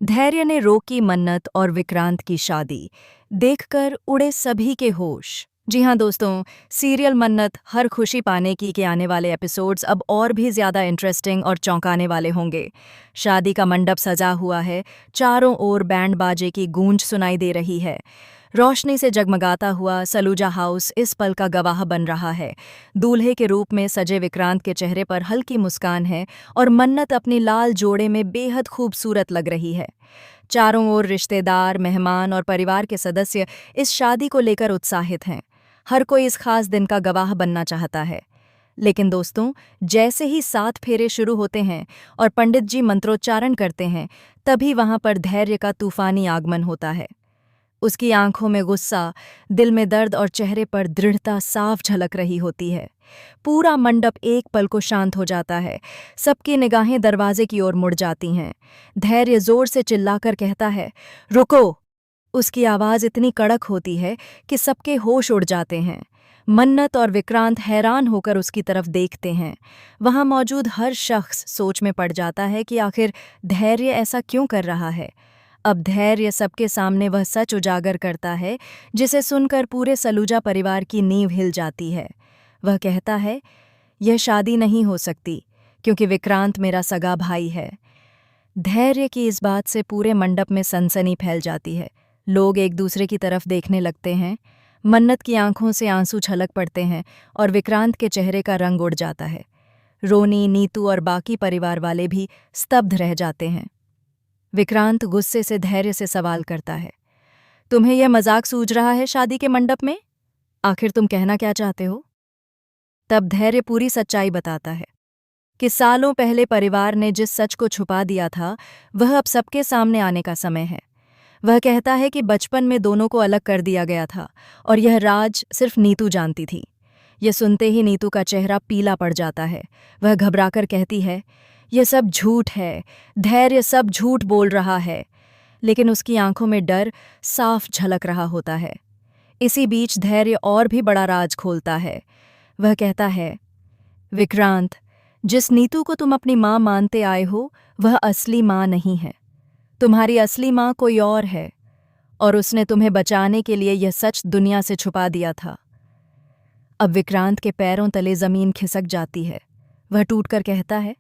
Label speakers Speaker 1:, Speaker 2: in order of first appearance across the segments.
Speaker 1: धैर्य ने रोकी मन्नत और विक्रांत की शादी। देखकर उड़े सभी के होश। जी हाँ दोस्तों, सीरियल मन्नत हर खुशी पाने की के आने वाले एपिसोड्स अब और भी ज़्यादा इंटरेस्टिंग और चौंकाने वाले होंगे। शादी का मंडप सजा हुआ है, चारों ओर बैंड बाजे की गूंज सुनाई दे रही है। रोशनी से जगमगाता हुआ सलूजा हाउस इस पल का गवाह बन रहा है। दूल्हे के रूप में सजे विक्रांत के चेहरे पर हल्की मुस्कान है और मन्नत अपनी लाल जोड़े में बेहद खूबसूरत लग रही है। चारों ओर रिश्तेदार, मेहमान और परिवार के सदस्य इस शादी को लेकर उत्साहित हैं। हर कोई इस खास दिन का गवाह बनना चाहता है। लेकिन दोस्तों, जैसे ही 7 फेरे शुरू होते हैं और पंडित जी मंत्रोच्चारण करते हैं, तभी वहां पर धैर्य का तूफानी आगमन होता है। उसकी आंखों में गुस्सा, दिल में दर्द और चेहरे पर दृढ़ता साफ झलक रही होती है। पूरा मंडप एक पल को शांत हो जाता है। सबकी निगाहें दरवाजे की ओर मुड़ जाती हैं। धैर्य जोर से चिल्लाकर कहता है, रुको! उसकी आवाज़ इतनी कड़क होती है कि सबके होश उड़ जाते हैं। मन्नत और विक्रांत हैरान होकर उसकी तरफ देखते हैं। वहां मौजूद हर शख्स सोच में पड़ जाता है कि आखिर धैर्य ऐसा क्यों कर रहा है। अब धैर्य सबके सामने वह सच उजागर करता है जिसे सुनकर पूरे सलूजा परिवार की नींव हिल जाती है। वह कहता है, यह शादी नहीं हो सकती क्योंकि विक्रांत मेरा सगा भाई है। धैर्य की इस बात से पूरे मंडप में सनसनी फैल जाती है। लोग एक दूसरे की तरफ देखने लगते हैं। मन्नत की आंखों से आंसू छलक पड़ते हैं और विक्रांत के चेहरे का रंग उड़ जाता है। रोनी, नीतू और बाकी परिवार वाले भी स्तब्ध रह जाते हैं। विक्रांत गुस्से से धैर्य से सवाल करता है, तुम्हें यह मजाक सूझ रहा है शादी के मंडप में? आखिर तुम कहना क्या चाहते हो? तब धैर्य पूरी सच्चाई बताता है कि सालों पहले परिवार ने जिस सच को छुपा दिया था, वह अब सबके सामने आने का समय है। वह कहता है कि बचपन में दोनों को अलग कर दिया गया था और यह राज सिर्फ नीतू जानती थी। यह सुनते ही नीतू का चेहरा पीला पड़ जाता है। वह घबराकर कहती है, यह सब झूठ है, धैर्य सब झूठ बोल रहा है। लेकिन उसकी आंखों में डर साफ झलक रहा होता है। इसी बीच धैर्य और भी बड़ा राज खोलता है। वह कहता है, विक्रांत, जिस नीतू को तुम अपनी माँ मानते आए हो, वह असली माँ नहीं है। तुम्हारी असली माँ कोई और है और उसने तुम्हें बचाने के लिए यह सच दुनिया से छुपा दिया था। अब विक्रांत के पैरों तले जमीन खिसक जाती है। वह टूटकर कहता है,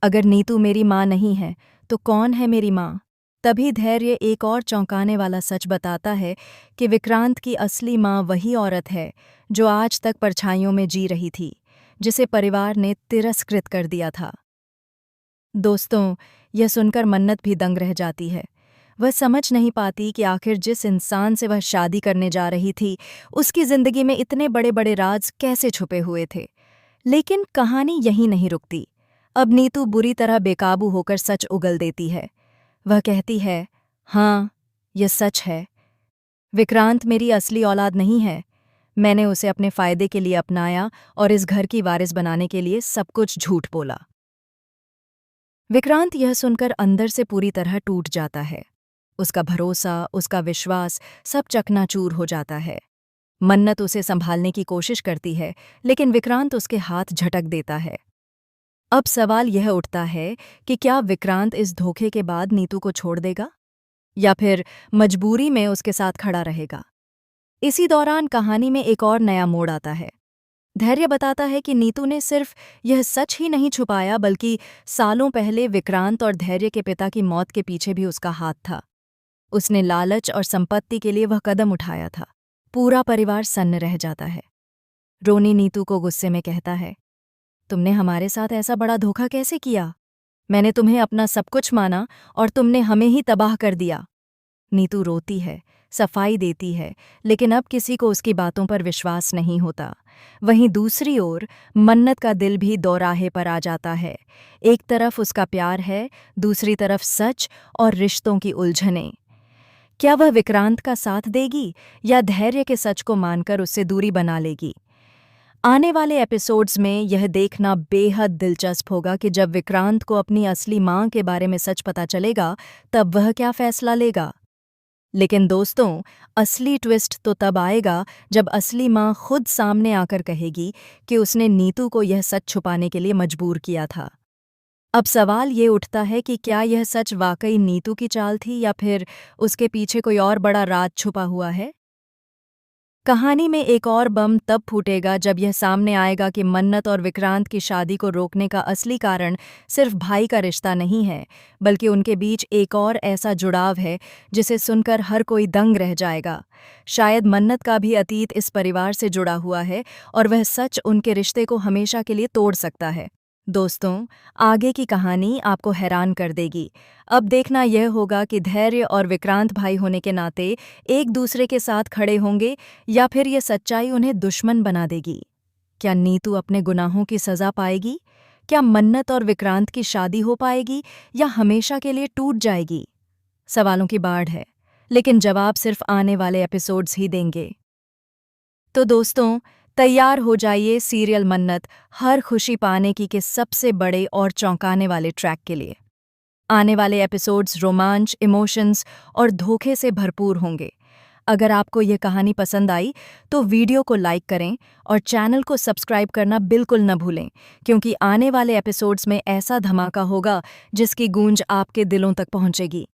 Speaker 1: अगर नीतू मेरी माँ नहीं है तो कौन है मेरी माँ? तभी धैर्य एक और चौंकाने वाला सच बताता है कि विक्रांत की असली माँ वही औरत है जो आज तक परछाइयों में जी रही थी, जिसे परिवार ने तिरस्कृत कर दिया था। दोस्तों, यह सुनकर मन्नत भी दंग रह जाती है। वह समझ नहीं पाती कि आखिर जिस इंसान से वह शादी करने जा रही थी, उसकी जिंदगी में इतने बड़े बड़े राज कैसे छुपे हुए थे। लेकिन कहानी यहीं नहीं रुकती। अब नीतू बुरी तरह बेकाबू होकर सच उगल देती है। वह कहती है, हाँ, यह सच है। विक्रांत मेरी असली औलाद नहीं है। मैंने उसे अपने फायदे के लिए अपनाया और इस घर की वारिस बनाने के लिए सब कुछ झूठ बोला। विक्रांत यह सुनकर अंदर से पूरी तरह टूट जाता है। उसका भरोसा, उसका विश्वास सब चकनाचूर हो जाता है। मन्नत उसे संभालने की कोशिश करती है, लेकिन विक्रांत उसके हाथ झटक देता है। अब सवाल यह उठता है कि क्या विक्रांत इस धोखे के बाद नीतू को छोड़ देगा या फिर मजबूरी में उसके साथ खड़ा रहेगा। इसी दौरान कहानी में एक और नया मोड़ आता है। धैर्य बताता है कि नीतू ने सिर्फ यह सच ही नहीं छुपाया, बल्कि सालों पहले विक्रांत और धैर्य के पिता की मौत के पीछे भी उसका हाथ था। उसने लालच और संपत्ति के लिए वह कदम उठाया था। पूरा परिवार सन्न रह जाता है। रोनी नीतू को गुस्से में कहता है, तुमने हमारे साथ ऐसा बड़ा धोखा कैसे किया? मैंने तुम्हें अपना सब कुछ माना और तुमने हमें ही तबाह कर दिया। नीतू रोती है, सफाई देती है, लेकिन अब किसी को उसकी बातों पर विश्वास नहीं होता। वहीं दूसरी ओर मन्नत का दिल भी दौराहे पर आ जाता है। एक तरफ उसका प्यार है, दूसरी तरफ सच और रिश्तों की उलझनें। क्या वह विक्रांत का साथ देगी या धैर्य के सच को मानकर उससे दूरी बना लेगी? आने वाले एपिसोड्स में यह देखना बेहद दिलचस्प होगा कि जब विक्रांत को अपनी असली माँ के बारे में सच पता चलेगा, तब वह क्या फैसला लेगा। लेकिन दोस्तों, असली ट्विस्ट तो तब आएगा जब असली माँ खुद सामने आकर कहेगी कि उसने नीतू को यह सच छुपाने के लिए मजबूर किया था। अब सवाल ये उठता है कि क्या यह सच वाकई नीतू की चाल थी या फिर उसके पीछे कोई और बड़ा राज छुपा हुआ है। कहानी में एक और बम तब फूटेगा जब यह सामने आएगा कि मन्नत और विक्रांत की शादी को रोकने का असली कारण सिर्फ भाई का रिश्ता नहीं है, बल्कि उनके बीच एक और ऐसा जुड़ाव है जिसे सुनकर हर कोई दंग रह जाएगा। शायद मन्नत का भी अतीत इस परिवार से जुड़ा हुआ है और वह सच उनके रिश्ते को हमेशा के लिए तोड़ सकता है। दोस्तों, आगे की कहानी आपको हैरान कर देगी। अब देखना यह होगा कि धैर्य और विक्रांत भाई होने के नाते एक दूसरे के साथ खड़े होंगे या फिर ये सच्चाई उन्हें दुश्मन बना देगी। क्या नीतू अपने गुनाहों की सज़ा पाएगी? क्या मन्नत और विक्रांत की शादी हो पाएगी या हमेशा के लिए टूट जाएगी? सवालों की बाढ़ है, लेकिन जवाब सिर्फ आने वाले एपिसोड्स ही देंगे। तो दोस्तों, तैयार हो जाइए सीरियल मन्नत हर खुशी पाने की के सबसे बड़े और चौंकाने वाले ट्रैक के लिए। आने वाले एपिसोड्स रोमांच, इमोशंस और धोखे से भरपूर होंगे। अगर आपको ये कहानी पसंद आई तो वीडियो को लाइक करें और चैनल को सब्सक्राइब करना बिल्कुल न भूलें, क्योंकि आने वाले एपिसोड्स में ऐसा धमाका होगा जिसकी गूंज आपके दिलों तक पहुंचेगी।